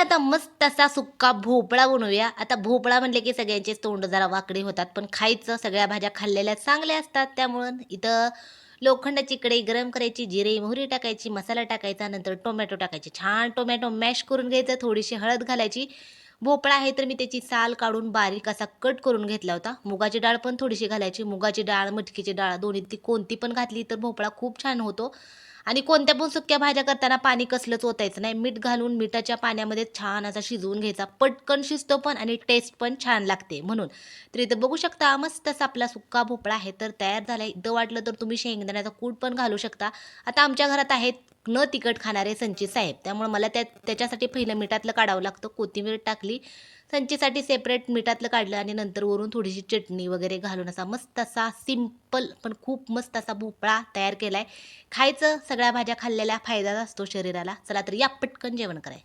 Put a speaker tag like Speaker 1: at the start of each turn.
Speaker 1: चला आता मस्त असा सुक्का भोपळा बनवूया. आता भोपळा म्हणले की सगळ्यांचेच तोंड जरा वाकडे होतात, पण खायचं सगळ्या भाज्या खाल्लेल्या चांगल्या असतात. त्यामुळं इथं लोखंडाची कढई गरम करायची, जिरे, मोहरी टाकायची, मसाला टाकायचा, नंतर टोमॅटो टाकायचे. छान टोमॅटो मॅश करून घ्यायचं, थोडीशी हळद घालायची. भोपळा आहे तर मी त्याची साल काढून बारीक असा कट करून घेतला होता. मुगाची डाळ पण थोडीशी घालायची. मुगाची डाळ, मटकीची डाळ दोन्हीतली कोणती पण घातली तर भोपळा खूप छान होतो. आणि कोणत्या पण सुक्या भाज्या करताना पाणी कसलंच ओतायचं नाही. मीठ घालून मिठाच्या पाण्यामध्ये छान असा शिजवून घ्यायचा. पटकन शिजतो पण आणि टेस्ट पण छान लागते म्हणून. तर इथं बघू शकता मस्त असा आपला सुक्का भोपळा आहे तर तयार झाला आहे. इथं वाटलं तर तुम्ही शेंगदाण्याचा कूट पण घालू शकता. आता आमच्या घरात आहेत न तिखट खाणारे संची साहेब. त्यामुळे मला त्याच्यासाठी पहिलं मिठातलं काढावं लागतं. कोथिंबीर टाकली. संचीसाठी सेपरेट मिठातलं काढलं आणि नंतर वरून थोडीशी चटणी वगैरे घालून असा मस्त असा सिंपल पण खूप मस्त असा भोपळा तयार केलाय. खायचं सगळ्या भाज्या खाल्लेल्या फायदा असतो शरीराला. चला तर या पटकन जेवण कराय.